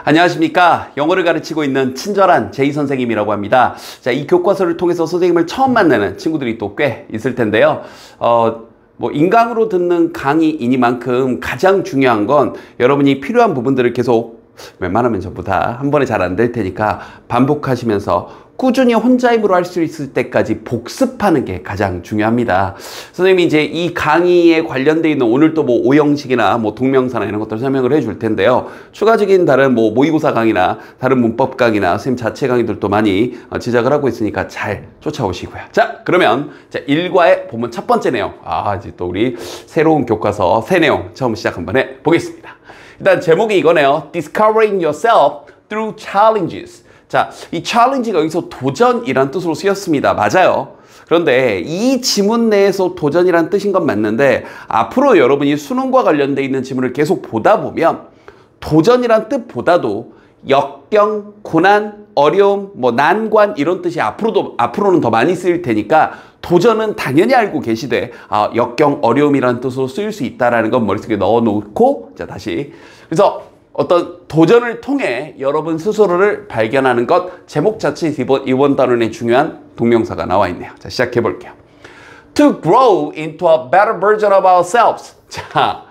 안녕하십니까. 영어를 가르치고 있는 친절한 제이 선생님이라고 합니다. 자, 이 교과서를 통해서 선생님을 처음 만나는 친구들이 또 꽤 있을 텐데요. 인강으로 듣는 강의이니만큼 가장 중요한 건 여러분이 필요한 부분들을 계속 웬만하면 전부 다 한 번에 잘 안 될 테니까 반복하시면서 꾸준히 혼자 힘으로 할 수 있을 때까지 복습하는 게 가장 중요합니다. 선생님이 이제 이 강의에 관련되어 있는 오늘 또 오형식이나 동명사나 이런 것들 설명을 해줄 텐데요. 추가적인 다른 모의고사 강의나 다른 문법 강의나 선생님 자체 강의들도 많이 제작을 하고 있으니까 잘 쫓아오시고요. 자, 그러면 1과의 본문 첫 번째 내용. 이제 또 우리 새로운 교과서 새 내용 처음 시작 한번 해보겠습니다. 일단 제목이 이거네요. Discovering yourself through challenges. 자, 이 challenge가 여기서 도전이란 뜻으로 쓰였습니다. 맞아요. 그런데 이 지문 내에서 도전이란 뜻인 건 맞는데 앞으로 여러분이 수능과 관련돼 있는 지문을 계속 보다 보면 도전이란 뜻보다도 역경, 고난, 어려움, 난관 이런 뜻이 앞으로는 더 많이 쓰일 테니까 도전은 당연히 알고 계시되 역경, 어려움이라는 뜻으로 쓰일 수 있다는 건 머릿속에 넣어놓고 자 다시 그래서 어떤 도전을 통해 여러분 스스로를 발견하는 것 제목 자체 이번 단원에 중요한 동명사가 나와 있네요. 자, 시작해 볼게요. To grow into a better version of ourselves. 자,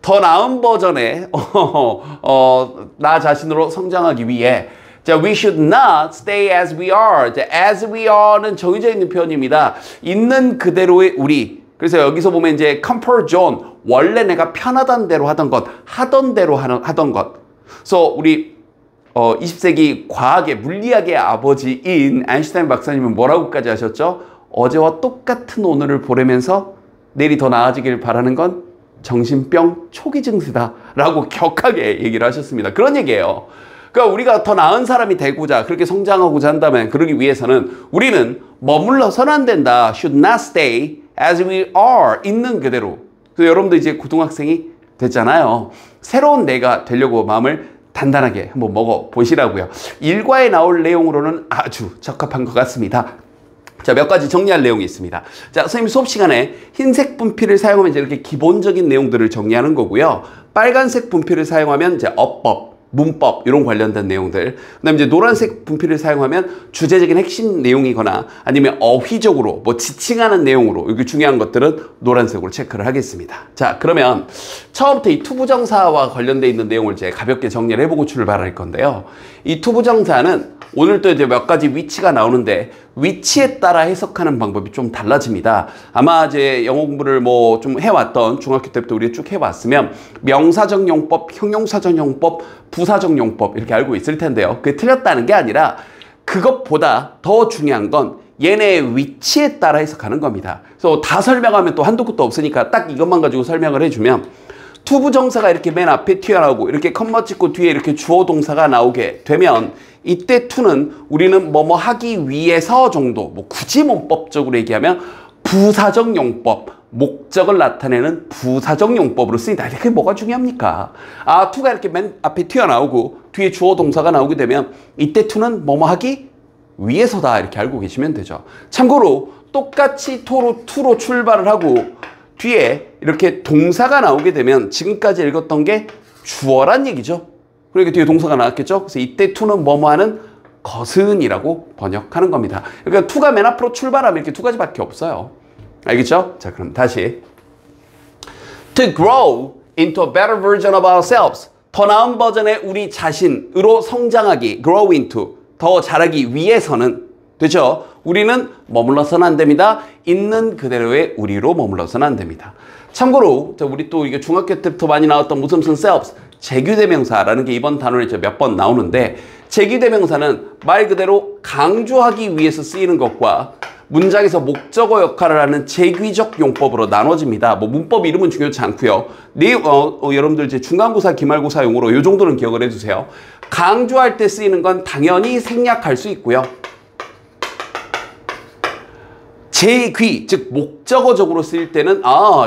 더 나은 버전의 나 자신으로 성장하기 위해 자, we should not stay as we are. 자, as we are는 정해져 있는 표현입니다. 있는 그대로의 우리. 그래서 여기서 보면 이제 comfort zone, 원래 내가 편하던 대로 하던 것, 하던 대로 하던 것. 그래서 우리 20세기 과학의 물리학의 아버지인 아인슈타인 박사님은 뭐라고까지 하셨죠? 어제와 똑같은 오늘을 보내면서 내일이 더 나아지길 바라는 건 정신병 초기 증세다 라고 격하게 얘기를 하셨습니다. 그런 얘기예요. 그러니까 우리가 더 나은 사람이 되고자 그렇게 성장하고자 한다면 그러기 위해서는 우리는 머물러서는 안 된다. Should not stay as we are. 있는 그대로. 그래서 여러분도 이제 고등학생이 됐잖아요. 새로운 내가 되려고 마음을 단단하게 한번 먹어보시라고요. 1과에 나올 내용으로는 아주 적합한 것 같습니다. 자, 몇 가지 정리할 내용이 있습니다. 자, 선생님 수업 시간에 흰색 분필을 사용하면 이제 이렇게 기본적인 내용들을 정리하는 거고요. 빨간색 분필을 사용하면 이제 어법, 문법 이런 관련된 내용들. 그다음에 이제 노란색 분필을 사용하면 주제적인 핵심 내용이거나 아니면 어휘적으로 지칭하는 내용으로 이게 중요한 것들은 노란색으로 체크를 하겠습니다. 자, 그러면 처음부터 이 투부정사와 관련돼 있는 내용을 이제 가볍게 정리를 해보고 출발할 건데요. 이 투부정사는 오늘 또 이제 몇 가지 위치가 나오는데 위치에 따라 해석하는 방법이 좀 달라집니다. 아마 이제 영어 공부를 좀 해왔던 중학교 때부터 우리가 쭉 해왔으면 명사적 용법, 형용사적 용법, 부사적 용법 이렇게 알고 있을 텐데요. 그게 틀렸다는 게 아니라 그것보다 더 중요한 건 얘네의 위치에 따라 해석하는 겁니다. 그래서 다 설명하면 또 한도 끝도 없으니까 딱 이것만 가지고 설명을 해주면 투부정사가 이렇게 맨 앞에 튀어나오고 이렇게 컴마 찍고 뒤에 이렇게 주어 동사가 나오게 되면 이때 투는 우리는 뭐뭐 하기 위해서 정도 굳이 문법적으로 얘기하면 부사적 용법, 목적을 나타내는 부사적 용법으로 쓰인다. 그게 뭐가 중요합니까? 투가 이렇게 맨 앞에 튀어나오고 뒤에 주어 동사가 나오게 되면 이때 투는 뭐뭐 하기 위해서다 이렇게 알고 계시면 되죠. 참고로 똑같이 투로 출발을 하고 뒤에 이렇게 동사가 나오게 되면 지금까지 읽었던 게 주어란 얘기죠. 그러니까 뒤에 동사가 나왔겠죠. 그래서 이때 투는 뭐뭐 하는 것은이라고 번역하는 겁니다. 그러니까 투가 맨 앞으로 출발하면 이렇게 두 가지밖에 없어요. 알겠죠? 자, 그럼 다시 To grow into a better version of ourselves. 더 나은 버전의 우리 자신으로 성장하기. Grow into. 더 자라기 위해서는 되죠? 우리는 머물러서는 안 됩니다. 있는 그대로의 우리로 머물러서는 안 됩니다. 참고로 우리 또 이게 중학교 때부터 많이 나왔던 무슨 selves, 재규대명사라는 게 이번 단원에 몇 번 나오는데 재규대명사는 말 그대로 강조하기 위해서 쓰이는 것과 문장에서 목적어 역할을 하는 재규적 용법으로 나눠집니다. 문법 이름은 중요치 않고요. 여러분들 이제 중간고사, 기말고사 용어로 이 정도는 기억을 해주세요. 강조할 때 쓰이는 건 당연히 생략할 수 있고요. 제귀, 즉 목적어적으로 쓰일 때는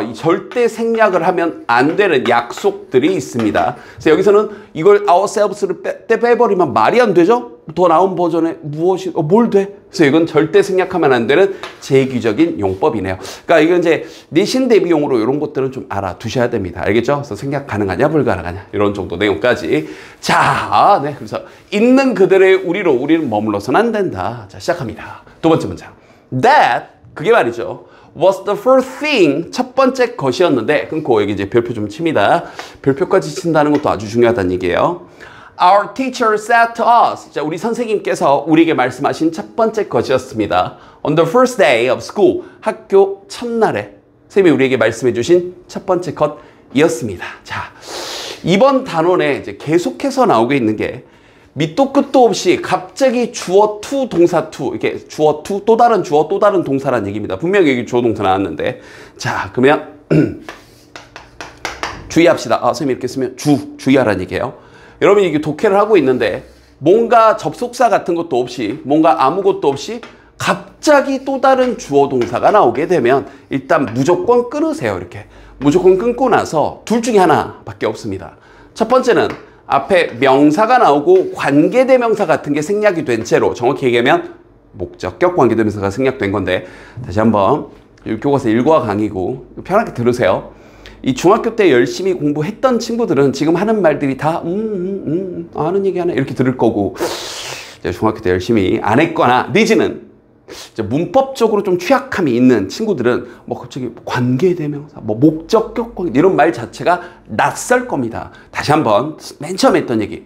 이 절대 생략을 하면 안 되는 약속들이 있습니다. 그래서 여기서는 이걸 ourselves를 빼버리면 말이 안 되죠? 더 나은 버전에 무엇이 뭘 돼? 그래서 이건 절대 생략하면 안 되는 제귀적인 용법이네요. 그러니까 이건 이제 내신 대비용으로 이런 것들은 좀 알아두셔야 됩니다. 알겠죠? 그래서 생략 가능하냐 불가능하냐 이런 정도 내용까지. 자, 네, 그래서 있는 그대로의 우리로 우리는 머물러서는 안 된다. 자, 시작합니다. 두 번째 문장. That, 그게 말이죠. was the first thing, 첫 번째 것이었는데, 끊고 여기 이제 별표 좀 칩니다. 별표까지 친다는 것도 아주 중요하다는 얘기예요. Our teacher said to us, 자, 우리 선생님께서 우리에게 말씀하신 첫 번째 것이었습니다. On the first day of school, 학교 첫날에 선생님이 우리에게 말씀해 주신 첫 번째 것이었습니다. 자, 이번 단원에 이제 계속해서 나오고 있는 게 밑도 끝도 없이 갑자기 주어 투 동사 투 이렇게 주어 투 또 다른 주어 또 다른 동사라는 얘기입니다. 분명히 여기 주어 동사 나왔는데 자 그러면 주의합시다. 선생님이 이렇게 쓰면 주의하라는 얘기예요. 여러분이 이게 독해를 하고 있는데 뭔가 접속사 같은 것도 없이 뭔가 아무것도 없이 갑자기 또 다른 주어 동사가 나오게 되면 일단 무조건 끊으세요. 이렇게 무조건 끊고 나서 둘 중에 하나밖에 없습니다. 첫 번째는 앞에 명사가 나오고 관계대명사 같은 게 생략이 된 채로 정확히 얘기하면 목적격 관계대명사가 생략된 건데 다시 한번 교과서 1과 강의고 편하게 들으세요. 이 중학교 때 열심히 공부했던 친구들은 지금 하는 말들이 다 아는 얘기 하나 이렇게 들을 거고 중학교 때 열심히 안 했거나 내지는 문법적으로 좀 취약함이 있는 친구들은 뭐 갑자기 관계대명사, 뭐 목적격 관계 이런 말 자체가 낯설 겁니다. 다시 한번 맨 처음에 했던 얘기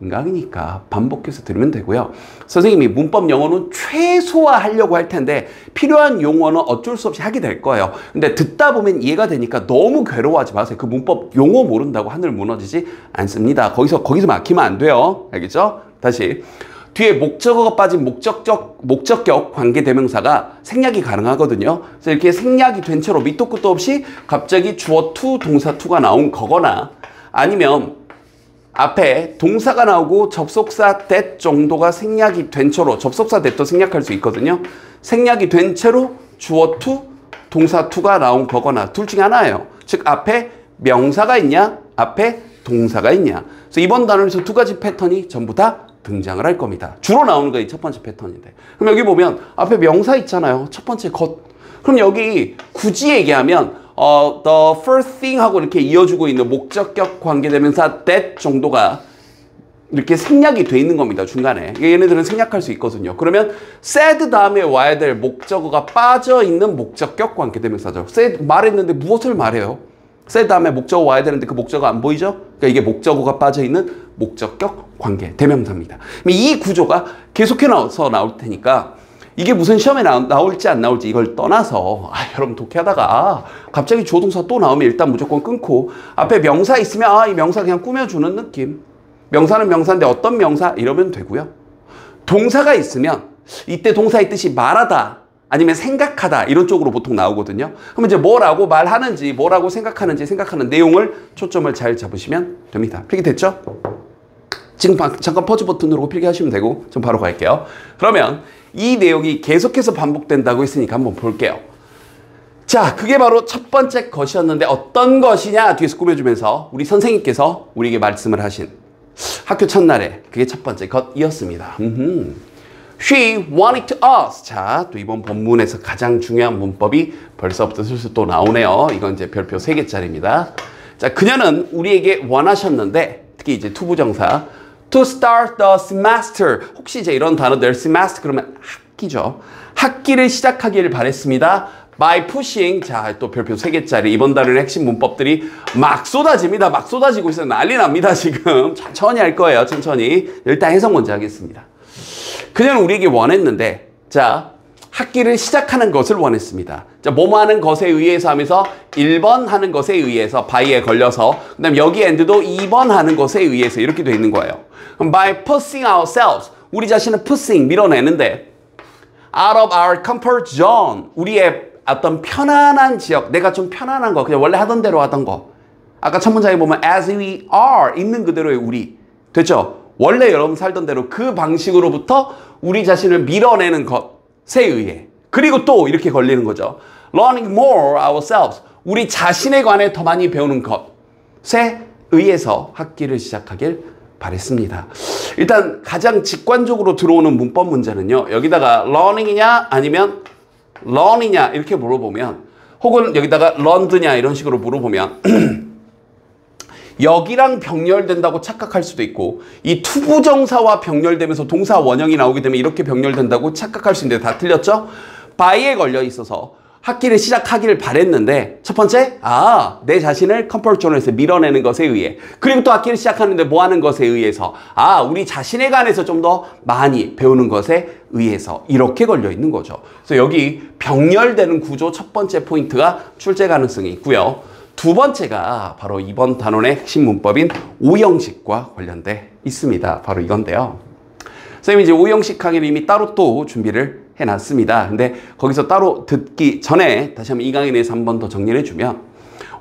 인강이니까 반복해서 들으면 되고요. 선생님이 문법 영어는 최소화하려고 할 텐데 필요한 용어는 어쩔 수 없이 하게 될 거예요. 근데 듣다 보면 이해가 되니까 너무 괴로워하지 마세요. 그 문법 용어 모른다고 하늘 무너지지 않습니다. 거기서 막히면 안 돼요. 알겠죠? 다시 뒤에 목적어가 빠진 목적격 관계대명사가 생략이 가능하거든요. 그래서 이렇게 생략이 된 채로 밑도 끝도 없이 갑자기 주어 투 동사 투가 나온 거거나 아니면 앞에 동사가 나오고 접속사 that 정도가 생략이 된 채로 접속사 that도 생략할 수 있거든요. 생략이 된 채로 주어 투 동사 투가 나온 거거나 둘 중에 하나예요. 즉 앞에 명사가 있냐 앞에 동사가 있냐. 그래서 이번 단원에서 두 가지 패턴이 전부 다 등장을 할 겁니다. 주로 나오는 게 이 첫 번째 패턴인데. 그럼 여기 보면 앞에 명사 있잖아요. 첫 번째 것. 그럼 여기 굳이 얘기하면 the first thing 하고 이렇게 이어주고 있는 목적격 관계대명사 that 정도가 이렇게 생략이 돼 있는 겁니다. 중간에. 얘네들은 생략할 수 있거든요. 그러면 said 다음에 와야 될 목적어가 빠져 있는 목적격 관계대명사죠. said 말했는데 무엇을 말해요? said 다음에 목적어 와야 되는데 그 목적어 안 보이죠? 그러니까 이게 목적어가 빠져 있는 목적격 관계 대명사입니다. 이 구조가 계속해서 나올 테니까 이게 무슨 시험에 나올지 안 나올지 이걸 떠나서 여러분 독해하다가 갑자기 주어동사 또 나오면 일단 무조건 끊고 앞에 명사 있으면 이 명사 그냥 꾸며주는 느낌. 명사는 명사인데 어떤 명사? 이러면 되고요. 동사가 있으면 이때 동사의 뜻이 말하다 아니면 생각하다 이런 쪽으로 보통 나오거든요. 그럼 이제 뭐라고 말하는지 뭐라고 생각하는지 생각하는 내용을 초점을 잘 잡으시면 됩니다. 필기됐죠? 지금 잠깐 퍼즈 버튼 누르고 필기하시면 되고 좀 바로 갈게요. 그러면 이 내용이 계속해서 반복된다고 했으니까 한번 볼게요. 자, 그게 바로 첫 번째 것이었는데 어떤 것이냐 뒤에서 꾸며주면서 우리 선생님께서 우리에게 말씀을 하신 학교 첫날에 그게 첫 번째 것이었습니다. She wanted to us. 자, 또 이번 본문에서 가장 중요한 문법이 벌써부터 슬슬 또 나오네요. 이건 이제 별표 3개짜리입니다. 자, 그녀는 우리에게 원하셨는데 특히 이제 투부정사 to start the semester. 혹시 이제 이런 단어들 semester 그러면 학기죠. 학기를 시작하기를 바랬습니다. by pushing. 자, 또 별표 3개짜리 이번 단어의 핵심 문법들이 막 쏟아집니다. 막 쏟아지고 있어요. 난리 납니다. 지금 천천히 할 거예요. 천천히. 일단 해석 먼저 하겠습니다. 그녀는 우리에게 원했는데 자 학기를 시작하는 것을 원했습니다. 자, 뭐뭐 하는 것에 의해서 하면서 1번 하는 것에 의해서 by에 걸려서 그 다음 여기 end도 2번 하는 것에 의해서 이렇게 돼 있는 거예요. 그럼 by pushing ourselves 우리 자신을 pushing 밀어내는데 out of our comfort zone 우리의 어떤 편안한 지역 내가 좀 편안한 거 그냥 원래 하던 대로 하던 거 아까 첫 문장에 보면 as we are 있는 그대로의 우리 됐죠? 원래 여러분 살던 대로 그 방식으로부터 우리 자신을 밀어내는 것에 의해 그리고 또 이렇게 걸리는 거죠. learning more ourselves. 우리 자신에 관해 더 많이 배우는 것에 의해서 학기를 시작하길 바랬습니다. 일단 가장 직관적으로 들어오는 문법 문제는요. 여기다가 learning이냐 아니면 learn이냐 이렇게 물어보면, 혹은 여기다가 learned냐 이런 식으로 물어보면 여기랑 병렬된다고 착각할 수도 있고, 이 투부정사와 병렬되면서 동사 원형이 나오게 되면 이렇게 병렬된다고 착각할 수 있는데 다 틀렸죠? by에 걸려 있어서 학기를 시작하기를 바랬는데, 첫 번째, 내 자신을 컴포트 존에서 밀어내는 것에 의해, 그리고 또 학기를 시작하는데 뭐 하는 것에 의해서, 우리 자신에 관해서 좀 더 많이 배우는 것에 의해서, 이렇게 걸려 있는 거죠. 그래서 여기 병렬되는 구조 첫 번째 포인트가 출제 가능성이 있고요. 두 번째가 바로 이번 단원의 핵심 문법인 오형식과 관련돼 있습니다. 바로 이건데요. 선생님이 이제 오형식 강의를 이미 따로 또 준비를 해놨습니다. 근데 거기서 따로 듣기 전에 다시 한번 이 강의에 대해서 한 번 더 정리를 해주면,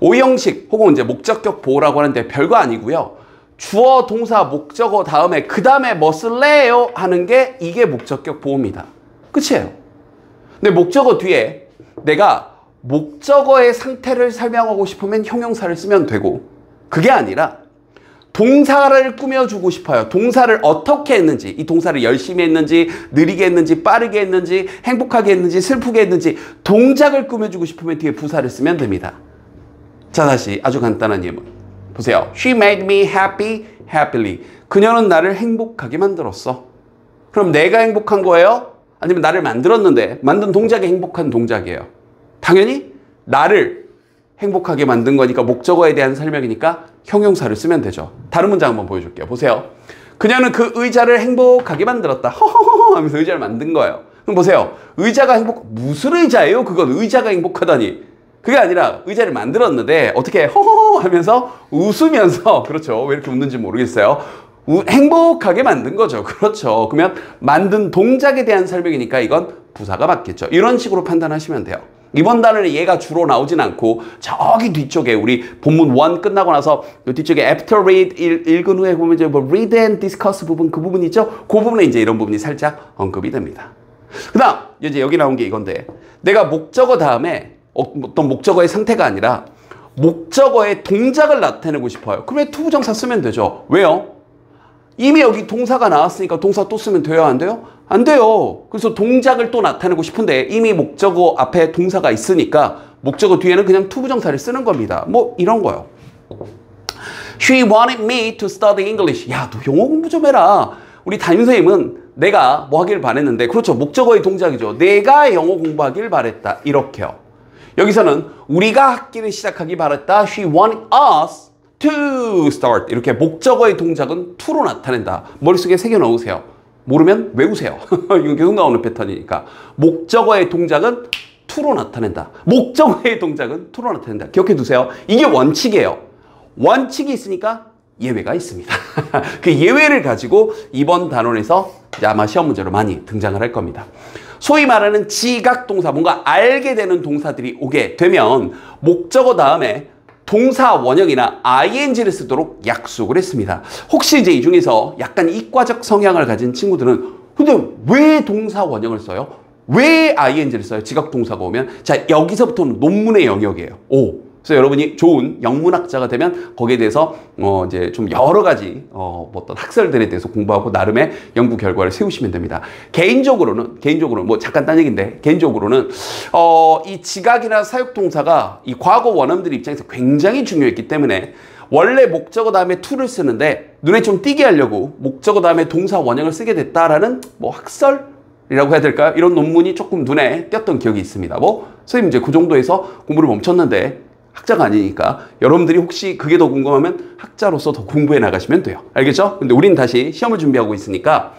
오형식 혹은 이제 목적격 보호라고 하는데 별거 아니고요. 주어, 동사, 목적어 다음에 그 다음에 뭐 쓸래요? 하는 게 이게 목적격 보호입니다. 끝이에요. 근데 목적어 뒤에 내가 목적어의 상태를 설명하고 싶으면 형용사를 쓰면 되고, 그게 아니라 동사를 꾸며주고 싶어요. 동사를 어떻게 했는지, 이 동사를 열심히 했는지, 느리게 했는지, 빠르게 했는지, 행복하게 했는지, 슬프게 했는지 동작을 꾸며주고 싶으면 뒤에 부사를 쓰면 됩니다. 자, 다시 아주 간단한 예문 보세요. She made me happy, happily. 그녀는 나를 행복하게 만들었어. 그럼 내가 행복한 거예요? 아니면 나를 만들었는데 만든 동작이 행복한 동작이에요? 당연히 나를 행복하게 만든 거니까 목적어에 대한 설명이니까 형용사를 쓰면 되죠. 다른 문장 한번 보여줄게요. 보세요. 그녀는 그 의자를 행복하게 만들었다. 허허허 하면서 의자를 만든 거예요. 그럼 보세요. 의자가 무슨 의자예요? 그건 의자가 행복하다니. 그게 아니라 의자를 만들었는데 어떻게 허허허 하면서 웃으면서, 그렇죠. 왜 이렇게 웃는지 모르겠어요. 행복하게 만든 거죠. 그렇죠. 그러면 만든 동작에 대한 설명이니까 이건 부사가 맞겠죠. 이런 식으로 판단하시면 돼요. 이번 단원에 얘가 주로 나오진 않고 저기 뒤쪽에 우리 본문 1 끝나고 나서 뒤쪽에 after read 읽은 후에 보면 이제 뭐 read and discuss 부분, 그 부분 있죠? 그 부분에 이제 이런 부분이 살짝 언급이 됩니다. 그 다음 이제 여기 나온 게 이건데, 내가 목적어 다음에 어떤 목적어의 상태가 아니라 목적어의 동작을 나타내고 싶어요. 그러면 투부정사 쓰면 되죠. 왜요? 이미 여기 동사가 나왔으니까 동사 또 쓰면 돼요? 안 돼요? 안 돼요. 그래서 동작을 또 나타내고 싶은데 이미 목적어 앞에 동사가 있으니까 목적어 뒤에는 그냥 투부정사를 쓰는 겁니다. 뭐 이런 거요. She wanted me to study English. 야, 너 영어 공부 좀 해라. 우리 담임선생님은 내가 뭐 하길 바랬는데, 그렇죠. 목적어의 동작이죠. 내가 영어 공부하길 바랬다. 이렇게요. 여기서는 우리가 학기를 시작하기 바랬다. She wanted us to start. 이렇게 목적어의 동작은 to로 나타낸다. 머릿속에 새겨 넣으세요. 모르면 외우세요. 이건 계속 나오는 패턴이니까. 목적어의 동작은 to로 나타낸다. 목적어의 동작은 to로 나타낸다. 기억해 두세요. 이게 원칙이에요. 원칙이 있으니까 예외가 있습니다. 그 예외를 가지고 이번 단원에서 아마 시험 문제로 많이 등장을 할 겁니다. 소위 말하는 지각동사, 뭔가 알게 되는 동사들이 오게 되면 목적어 다음에 동사 원형이나 ing를 쓰도록 약속을 했습니다. 혹시 이제 이 중에서 약간 이과적 성향을 가진 친구들은 근데 왜 동사 원형을 써요? 왜 ing를 써요? 지각동사가 오면? 자, 여기서부터는 논문의 영역이에요. 그래서 여러분이 좋은 영문학자가 되면 거기에 대해서 이제 좀 여러 가지 어떤 학설들에 대해서 공부하고 나름의 연구 결과를 세우시면 됩니다. 개인적으로는 뭐 잠깐 딴 얘기인데, 개인적으로는 이 지각이나 사역동사가 이 과거 원어민들 입장에서 굉장히 중요했기 때문에 원래 목적어 다음에 to를 쓰는데 눈에 좀 띄게 하려고 목적어 다음에 동사 원형을 쓰게 됐다라는 뭐 학설이라고 해야 될까요? 이런 논문이 조금 눈에 띄었던 기억이 있습니다. 뭐 선생님 이제 그 정도에서 공부를 멈췄는데 학자가 아니니까 여러분들이 혹시 그게 더 궁금하면 학자로서 더 공부해 나가시면 돼요. 알겠죠? 근데 우리는 다시 시험을 준비하고 있으니까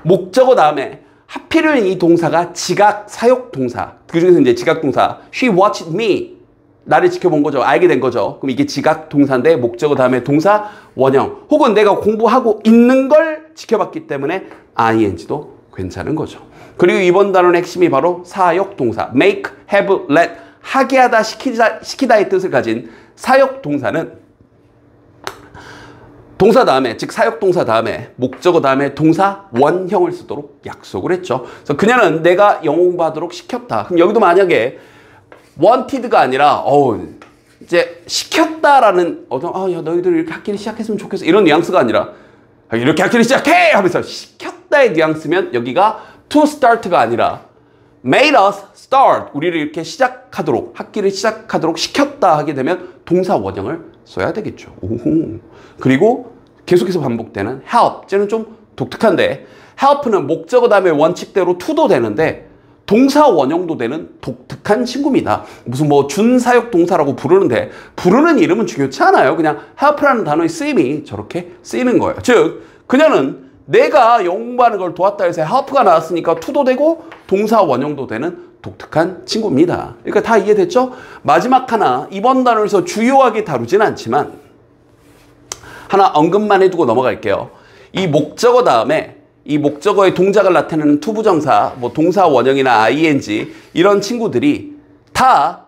목적어 다음에 하필이면 이 동사가 지각 사역 동사, 그 중에서 이제 지각 동사 she watched me, 나를 지켜본 거죠. 알게 된 거죠. 그럼 이게 지각 동사인데 목적어 다음에 동사 원형, 혹은 내가 공부하고 있는 걸 지켜봤기 때문에 ing도 괜찮은 거죠. 그리고 이번 단원의 핵심이 바로 사역 동사 make, have, let, 하게 하다, 시키다의 뜻을 가진 사역 동사는 동사 다음에, 즉 사역동사 다음에 목적어 다음에 동사 원형을 쓰도록 약속을 했죠. 그래서 그녀는 내가 영어 공부하도록 시켰다. 그럼 여기도 만약에 wanted가 아니라 이제 시켰다라는 야 너희들 이렇게 학기를 시작했으면 좋겠어 이런 뉘앙스가 아니라 이렇게 학기를 시작해 하면서 시켰다의 뉘앙스면 여기가 to start가 아니라 made us start, 우리를 이렇게 시작하도록, 학기를 시작하도록 시켰다 하게 되면 동사 원형을 써야 되겠죠. 오호. 그리고 계속해서 반복되는 help, 쟤는 좀 독특한데 help는 목적어 다음에 원칙대로 to도 되는데 동사 원형도 되는 독특한 친구입니다. 무슨 뭐 준사역 동사라고 부르는데 부르는 이름은 중요치 않아요. 그냥 help라는 단어의 쓰임이 저렇게 쓰이는 거예요. 즉 그녀는 내가 영어 공부하는 걸 도왔다 해서 help가 나왔으니까 to도 되고 동사 원형도 되는 독특한 친구입니다. 그러니까 다 이해됐죠? 마지막 하나, 이번 단어에서 주요하게 다루진 않지만 하나 언급만 해두고 넘어갈게요. 이 목적어 다음에 이 목적어의 동작을 나타내는 투부정사, 뭐 동사 원형이나 ing 이런 친구들이 다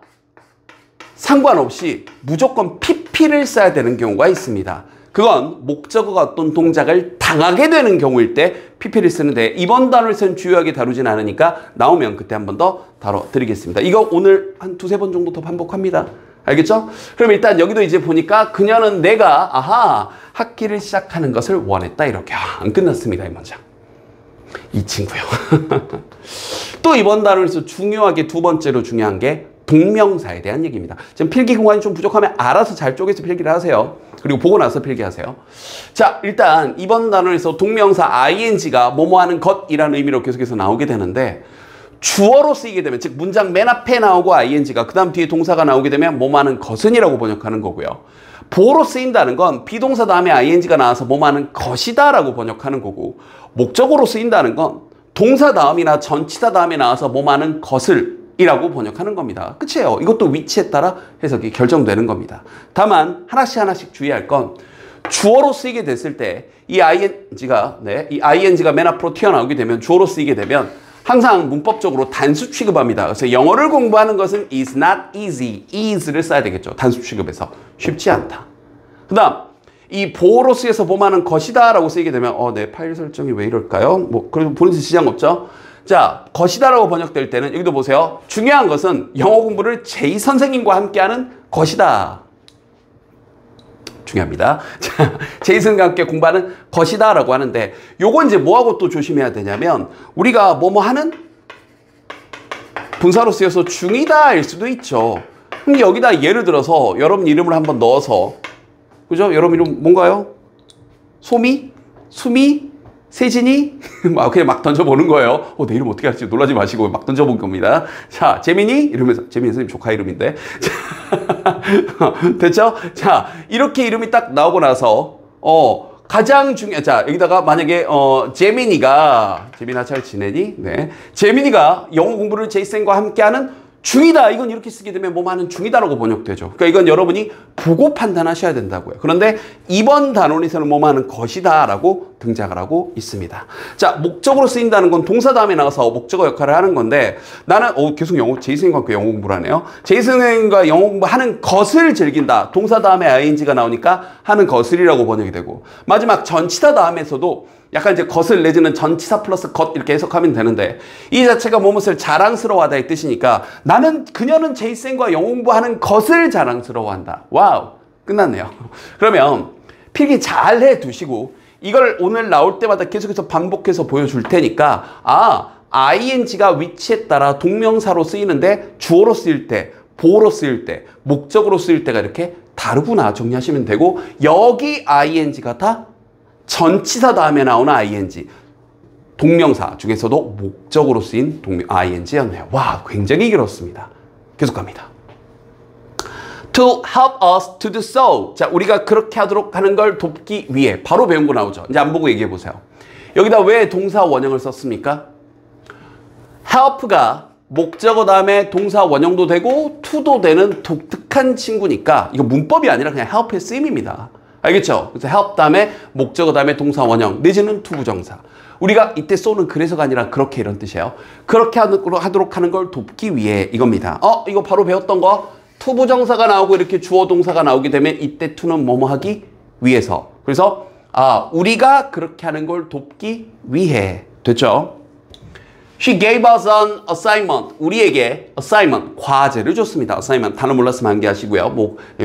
상관없이 무조건 pp를 써야 되는 경우가 있습니다. 그건 목적어가 어떤 동작을 당하게 되는 경우일 때 pp를 쓰는데 이번 단어에서는 주요하게 다루진 않으니까 나오면 그때 한 번 더 다뤄드리겠습니다. 이거 오늘 한 두세 번 정도 더 반복합니다. 알겠죠? 그럼 일단 여기도 이제 보니까 그녀는 내가 학기를 시작하는 것을 원했다 이렇게 안 끝났습니다. 이 문장. 이 친구요. 또 이번 단어에서 중요하게 두 번째로 중요한 게 동명사에 대한 얘기입니다. 지금 필기 공간이 좀 부족하면 알아서 잘 쪼개서 필기를 하세요. 그리고 보고 나서 필기하세요. 자, 일단 이번 단어에서 동명사 ing가 뭐뭐 하는 것이라는 의미로 계속해서 나오게 되는데 주어로 쓰이게 되면, 즉 문장 맨 앞에 나오고 ing가 그 다음 뒤에 동사가 나오게 되면 뭐뭐 하는 것은이라고 번역하는 거고요. 보어로 쓰인다는 건 비동사 다음에 ing가 나와서 뭐뭐 하는 것이다 라고 번역하는 거고, 목적어로 쓰인다는 건 동사 다음이나 전치사 다음에 나와서 뭐뭐 하는 것을 이라고 번역하는 겁니다. 끝이에요. 이것도 위치에 따라 해석이 결정되는 겁니다. 다만 하나씩 주의할 건 주어로 쓰이게 됐을 때 이 ing가 맨 앞으로 튀어나오게 되면, 주어로 쓰이게 되면 항상 문법적으로 단수 취급합니다. 그래서 영어를 공부하는 것은 is not easy, is를 써야 되겠죠. 단수 취급해서 쉽지 않다. 그 다음 이 보어로 쓰여서 뭐하는 것이다 라고 쓰이게 되면 내 파일 설정이 왜 이럴까요? 뭐 그래도 본인 지장 없죠. 자, 것이다라고 번역될 때는 여기도 보세요. 중요한 것은 영어 공부를 제이 선생님과 함께하는 것이다. 중요합니다. 자, 제이 선생님과 함께 공부하는 것이다라고 하는데, 요건 이제 뭐하고 또 조심해야 되냐면 우리가 뭐뭐 하는 분사로 쓰여서 중이다일 수도 있죠. 근데 여기다 예를 들어서 여러분 이름을 한번 넣어서, 그죠? 여러분 이름 뭔가요? 소미? 수미? 세진이? 그냥 막 던져보는 거예요. 내 이름 어떻게 할지 놀라지 마시고 막 던져본 겁니다. 자, 재민이? 이러면서, 재민이 선생님 조카 이름인데. 됐죠? 자, 이렇게 이름이 딱 나오고 나서, 가장 자, 여기다가 만약에, 재민이가 잘 지내니? 네. 재민이가 영어 공부를 제이쌤과 함께하는 중이다. 이건 이렇게 쓰게 되면 뭐뭐 하는 중이다라고 번역되죠. 그러니까 이건 여러분이 보고 판단하셔야 된다고요. 그런데 이번 단원에서는 뭐뭐 하는 것이다 라고 등장을 하고 있습니다. 자, 목적으로 쓰인다는 건 동사 다음에 나와서 목적어 역할을 하는 건데, 나는 계속 제이슨과 함께 영어 공부를 하네요. 제이슨과 영어 공부하는 것을 즐긴다. 동사 다음에 ing가 나오니까 하는 것을이라고 번역이 되고, 마지막 전치사 다음에서도 약간 이제 것을 내지는 전치사 플러스 것 이렇게 해석하면 되는데, 이 자체가 무엇을 자랑스러워하다의 뜻이니까 그녀는 제이슨과 영어 공부하는 것을 자랑스러워한다. 와우, 끝났네요. 그러면 필기 잘 해두시고 이걸 오늘 나올 때마다 계속해서 반복해서 보여줄 테니까, ing가 위치에 따라 동명사로 쓰이는데 주어로 쓰일 때, 보어로 쓰일 때, 목적으로 쓰일 때가 이렇게 다르구나 정리하시면 되고, 여기 ing가 다 전치사 다음에 나오는 ing, 동명사 중에서도 목적으로 쓰인 ing였네요. 와, 굉장히 길었습니다. 계속 갑니다. To help us to do so. 자, 우리가 그렇게 하도록 하는 걸 돕기 위해. 바로 배운 거 나오죠. 이제 안 보고 얘기해 보세요. 여기다 왜 동사 원형을 썼습니까? help가 목적어 다음에 동사 원형도 되고 to도 되는 독특한 친구니까, 이거 문법이 아니라 그냥 help의 쓰임입니다. 알겠죠? 그래서 help 다음에 목적어 다음에 동사 원형 내지는 투부정사. 우리가 이때 쏘는 그래서가 아니라 그렇게 이런 뜻이에요. 그렇게 하도록 하는 걸 돕기 위해 이겁니다. 이거 바로 배웠던 거. 투부정사가 나오고 이렇게 주어 동사가 나오게 되면 이때 to는 뭐뭐 하기 위해서. 그래서 우리가 그렇게 하는 걸 돕기 위해 됐죠. She gave us an assignment. 우리에게 assignment, 과제를 줬습니다. assignment 단어 몰랐으면 한개하시고요.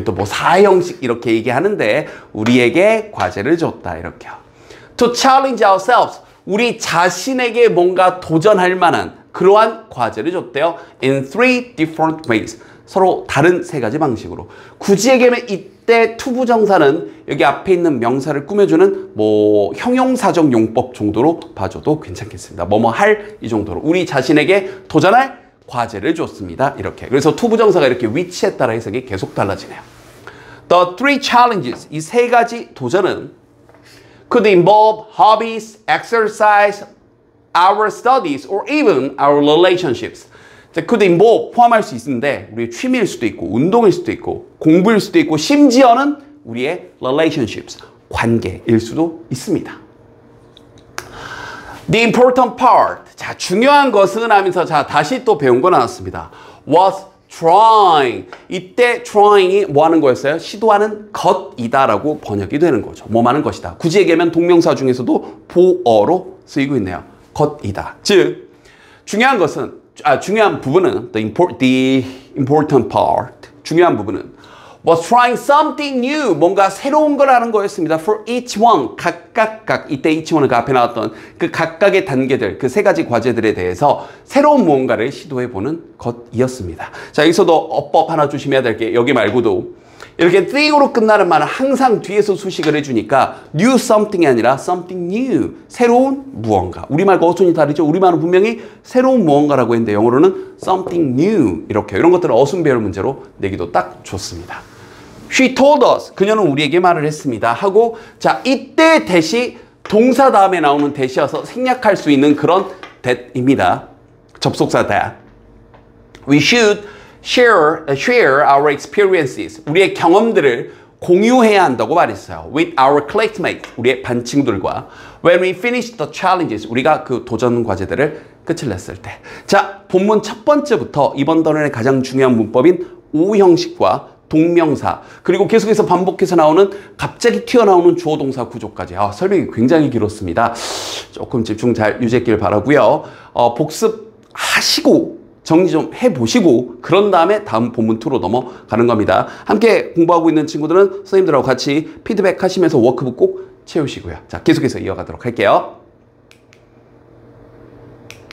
또 사형식 이렇게 얘기하는데 우리에게 과제를 줬다 이렇게요. To challenge ourselves. 우리 자신에게 뭔가 도전할 만한 그러한 과제를 줬대요. In 3 different ways. 서로 다른 3가지 방식으로. 굳이 얘기하면 이때 투부정사는 여기 앞에 있는 명사를 꾸며주는 형용사적 용법 정도로 봐줘도 괜찮겠습니다. 뭐뭐 할 이 정도로. 우리 자신에게 도전할 과제를 줬습니다. 이렇게. 그래서 투부정사가 이렇게 위치에 따라 해석이 계속 달라지네요. The 3 challenges. 이 3가지 도전은 could involve hobbies, exercise, our studies, or even our relationships. could involve 포함할 수 있는데 우리의 취미일 수도 있고 운동일 수도 있고 공부일 수도 있고 심지어는 우리의 relationships, 관계일 수도 있습니다. The important part. 자, 중요한 것은 하면서 다시 또 배운 거 나왔습니다. was trying. 이때 trying이 뭐 하는 거였어요? 시도하는 것이다라고 번역이 되는 거죠. 뭐 하는 것이다. 굳이 얘기하면 동명사 중에서도 보어로 쓰이고 있네요. 것이다. 즉 중요한 부분은 the important part. 중요한 부분은 was trying something new. 뭔가 새로운 걸 하는 거였습니다. For each one. 각각. 이때 each one은 그 앞에 나왔던 그 각각의 단계들, 그 3가지 과제들에 대해서 새로운 무언가를 시도해보는 것이었습니다. 자, 여기서도 어법 하나 조심해야 될 게 여기 말고도 이렇게 thing으로 끝나는 말은 항상 뒤에서 수식을 해주니까 new something이 아니라 something new. 새로운 무언가. 우리말과 어순이 다르죠. 우리말은 분명히 새로운 무언가라고 했는데 영어로는 something new. 이런 것들은 어순 배열 문제로 내기도 딱 좋습니다. She told us. 그녀는 우리에게 말을 했습니다. 하고 자, 이때 대시 동사 다음에 나오는 대시여서 생략할 수 있는 그런 that입니다. 접속사 that. We should share our experiences. 우리의 경험들을 공유해야 한다고 말했어요. With our classmates. 우리의 반 친구들과. When we finish the challenges. 우리가 그 도전 과제들을 끝을 냈을 때. 자, 본문 첫 번째부터 이번 단원의 가장 중요한 문법인 O 형식과 동명사 그리고 계속해서 반복해서 나오는 갑자기 튀어나오는 주어 동사 구조까지 설명이 굉장히 길었습니다. 조금 집중 잘 유지했길 바라고요. 복습하시고 정리 좀 해보시고 그런 다음에 다음 본문 2로 넘어가는 겁니다. 함께 공부하고 있는 친구들은 선생님들하고 같이 피드백 하시면서 워크북 꼭 채우시고요. 자, 계속해서 이어가도록 할게요.